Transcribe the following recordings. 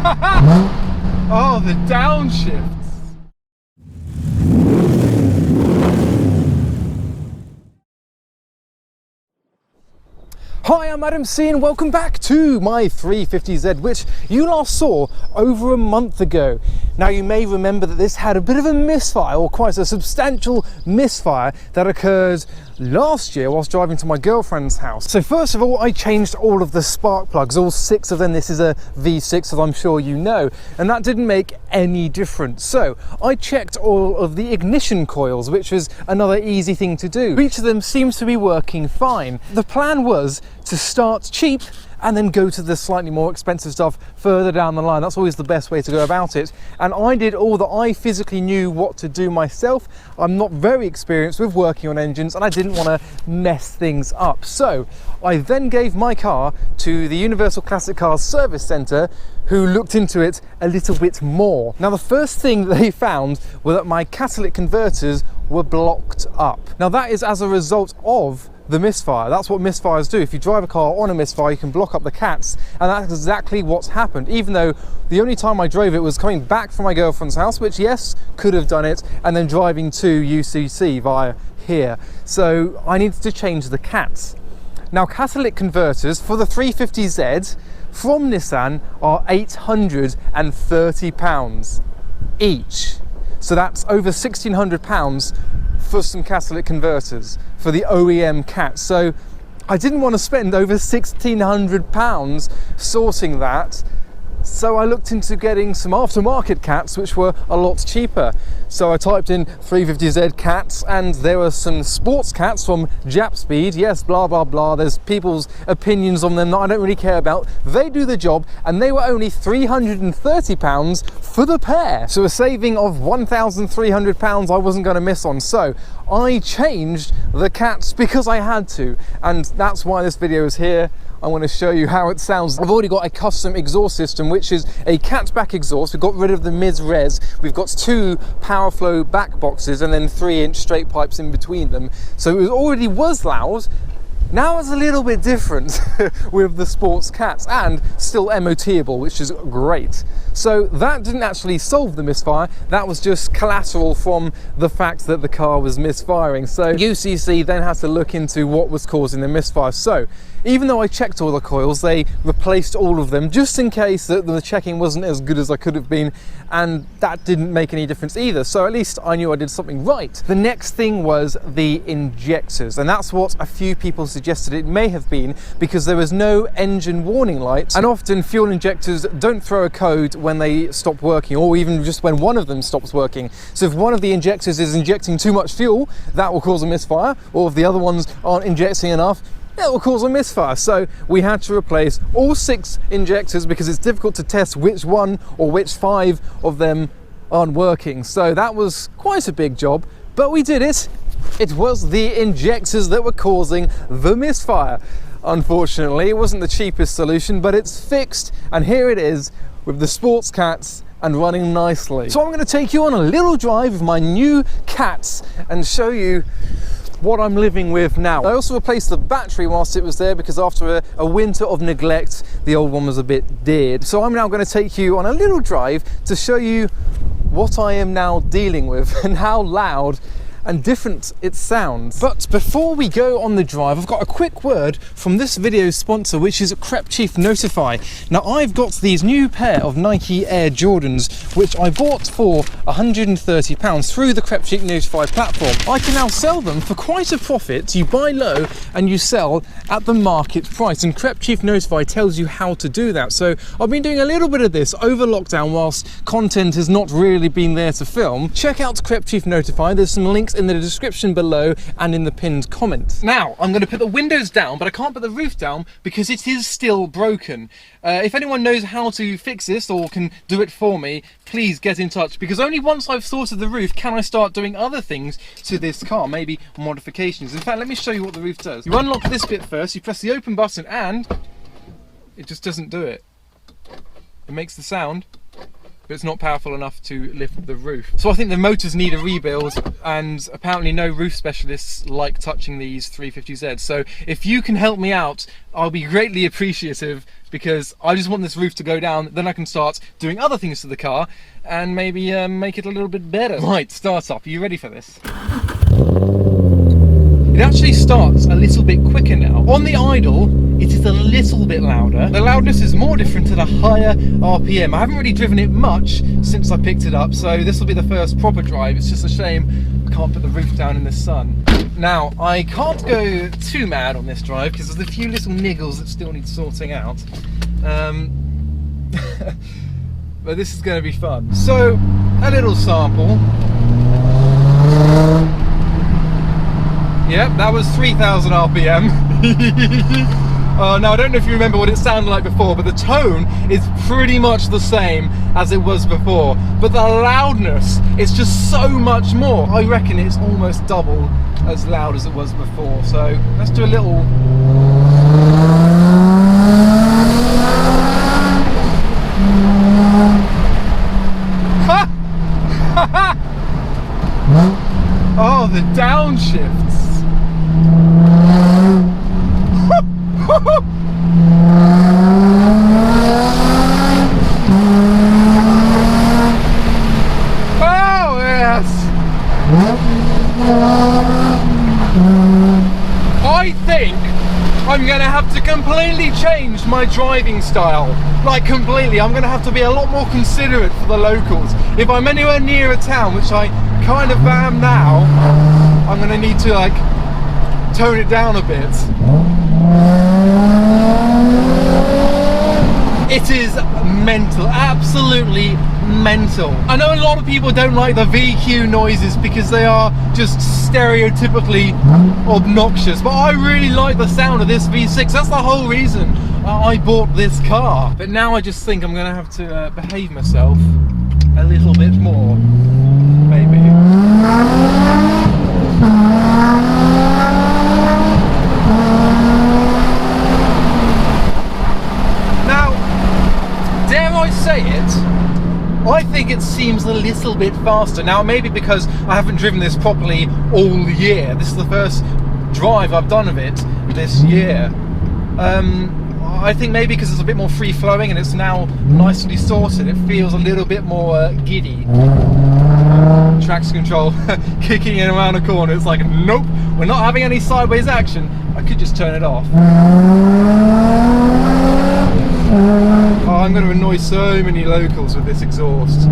Oh, the downshifts. Hi, I'm Adam C and welcome back to my 350Z, which you last saw over a month ago. Now you may remember that this had a bit of a misfire, or quite a substantial misfire that occurred last year whilst driving to my girlfriend's house. So first of all, I changed all of the spark plugs, all 6 of them. This is a V6, as I'm sure you know, and that didn't make any difference. So I checked all of the ignition coils, which was another easy thing to do. Each of them seems to be working fine. The plan was to start cheap and then go to the slightly more expensive stuff further down the line. That's always the best way to go about it. And I did all that I physically knew what to do myself. I'm not very experienced with working on engines and I didn't want to mess things up. So I then gave my car to the Universal Classic Cars Service Centre, who looked into it a little bit more. Now the first thing that they found were that my catalytic converters were blocked up. Now that is as a result of the misfire. That's what misfires do. If you drive a car on a misfire, you can block up the cats, and that's exactly what's happened. Even though the only time I drove it was coming back from my girlfriend's house, which yes, could have done it, and then driving to UCC via here. So I needed to change the cats. Now catalytic converters for the 350Z from Nissan are £830 each. So that's over £1,600 for some catalytic converters for the OEM cat. So I didn't want to spend over £1,600 sorting that. So I looked into getting some aftermarket cats, which were a lot cheaper. So I typed in 350Z cats, and there were some sports cats from Japspeed. Yes, blah, blah, blah. There's people's opinions on them that I don't really care about. They do the job, and they were only £330 for the pair. So a saving of £1,300 I wasn't going to miss on. So I changed the cats because I had to, and that's why this video is here. I want to show you how it sounds. I've already got a custom exhaust system, which is a cat's back exhaust. We've got rid of the mis-res. We've got 2 power flow back boxes and then 3-inch straight pipes in between them. So it already was loud. Now it's a little bit different with the sports cats, and still MOTable, which is great. So that didn't actually solve the misfire. That was just collateral from the fact that the car was misfiring. So UCC then had to look into what was causing the misfire. So even though I checked all the coils, they replaced all of them just in case that the checking wasn't as good as I could have been, and that didn't make any difference either. So at least I knew I did something right. The next thing was the injectors, and that's what a few people suggested it may have been, because there was no engine warning light, and often fuel injectors don't throw a code when they stop working, or even just when one of them stops working. So if one of the injectors is injecting too much fuel, that will cause a misfire, or if the other ones aren't injecting enough, that will cause a misfire. So we had to replace all 6 injectors because it's difficult to test which one or which 5 of them aren't working. So that was quite a big job, but we did it. It was the injectors that were causing the misfire. Unfortunately, it wasn't the cheapest solution, but it's fixed, and here it is with the sports cats and running nicely. So I'm going to take you on a little drive with my new cats and show you what I'm living with now. I also replaced the battery whilst it was there, because after a winter of neglect, the old one was a bit dead. So I'm now going to take you on a little drive to show you what I am now dealing with and how loud and different it sounds. But before we go on the drive, I've got a quick word from this video's sponsor, which is Crep Chief Notify. Now I've got these new pair of Nike Air Jordans, which I bought for £130 through the Crep Chief Notify platform. I can now sell them for quite a profit. You buy low and you sell at the market price, and Crep Chief Notify tells you how to do that. So I've been doing a little bit of this over lockdown whilst content has not really been there to film. Check out Crep Chief Notify. There's some links in the description below and in the pinned comment. Now I'm going to put the windows down, but I can't put the roof down because it is still broken. If anyone knows how to fix this or can do it for me, please get in touch, because only once I've sorted the roof can I start doing other things to this car, maybe modifications. In fact, let me show you what the roof does. You unlock this bit first, you press the open button, and it just doesn't do it. It makes the sound, but it's not powerful enough to lift the roof. So I think the motors need a rebuild, and apparently no roof specialists like touching these 350Z. So if you can help me out, I'll be greatly appreciative, because I just want this roof to go down, then I can start doing other things to the car and maybe make it a little bit better. Right, start up. Are you ready for this? It actually starts a little bit quicker now. On the idle, it is a little bit louder. The loudness is more different at a higher RPM. I haven't really driven it much since I picked it up, so this will be the first proper drive. It's just a shame I can't put the roof down in the sun. Now, I can't go too mad on this drive because there's a few little niggles that still need sorting out. But this is going to be fun. So, a little sample. Yep, that was 3,000 RPM. Now, I don't know if you remember what it sounded like before, but the tone is pretty much the same as it was before. But the loudness is just so much more. I reckon it's almost double as loud as it was before. So let's do a little... Oh, the downshifts. Oh, yes. I think I'm going to have to completely change my driving style. Like, completely. I'm going to have to be a lot more considerate for the locals. If I'm anywhere near a town, which I kind of am now, I'm going to need to, like, tone it down a bit. It is mental, absolutely mental. I know a lot of people don't like the VQ noises because they are just stereotypically obnoxious, but I really like the sound of this V6. That's the whole reason I bought this car. But now I just think I'm gonna have to behave myself a little bit more, maybe. Dare I say it, I think it seems a little bit faster. Now, maybe because I haven't driven this properly all year. This is the first drive I've done of it this year. I think maybe because it's a bit more free-flowing and it's now nicely sorted, it feels a little bit more giddy. Traction control kicking in around the corner. It's like, nope, we're not having any sideways action. I could just turn it off. Oh, I'm going to annoy so many locals with this exhaust.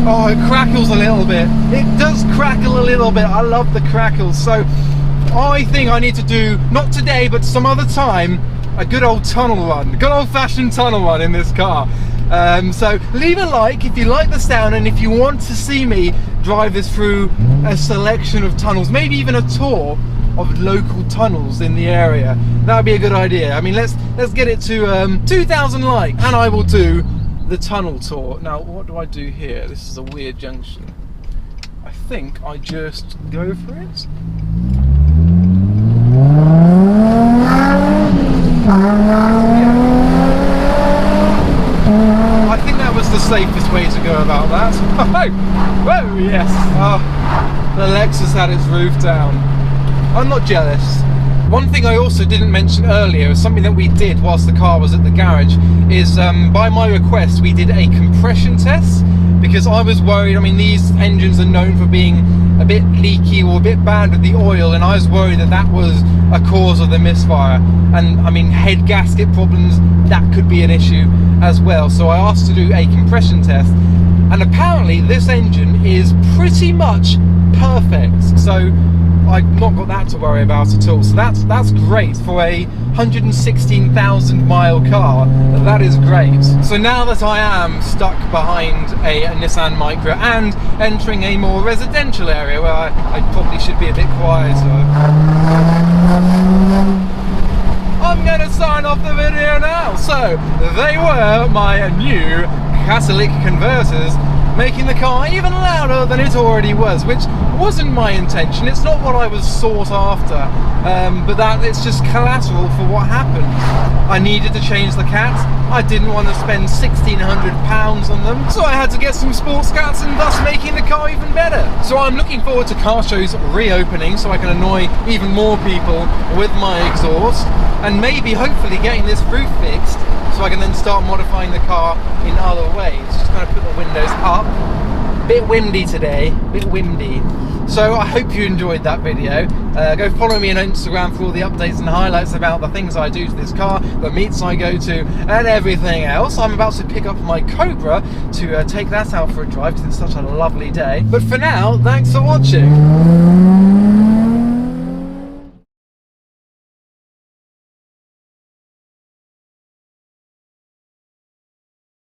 Oh, it crackles a little bit. It does crackle a little bit. I love the crackles. So I think I need to do, not today, but some other time, a good old tunnel run. Good old fashioned tunnel run in this car. So leave a like if you like the sound, and if you want to see me drive this through a selection of tunnels, maybe even a tour of local tunnels in the area. That would be a good idea. I mean, let's get it to 2,000 likes, and I will do the tunnel tour. Now, what do I do here? This is a weird junction. I think I just go for it. I think that was the safest way to go about that. Whoa, yes. The Lexus had its roof down. I'm not jealous. One thing I also didn't mention earlier, something that we did whilst the car was at the garage, is by my request we did a compression test, because I was worried. I mean, these engines are known for being a bit leaky or a bit bad with the oil, and I was worried that that was a cause of the misfire. And I mean, head gasket problems, that could be an issue as well. So I asked to do a compression test, and apparently this engine is pretty much perfect. So I've not got that to worry about at all. So that's great for a 116,000 mile car. That is great. So now that I am stuck behind a Nissan Micra and entering a more residential area where I probably should be a bit quieter, I'm going to sign off the video now. So they were my new catalytic converters, making the car even louder than it already was, which wasn't my intention, it's not what I was sought after, but that it's just collateral for what happened. I needed to change the cats. I didn't want to spend £1,600 on them, so I had to get some sports cats, and thus making the car even better. So I'm looking forward to car shows reopening so I can annoy even more people with my exhaust, and maybe hopefully getting this roof fixed so I can then start modifying the car in other ways. Just kind of put the windows up. Bit windy today, bit windy. So I hope you enjoyed that video. Go follow me on Instagram for all the updates and highlights about the things I do to this car, the meets I go to, and everything else. I'm about to pick up my Cobra to take that out for a drive because it's such a lovely day. But for now, thanks for watching.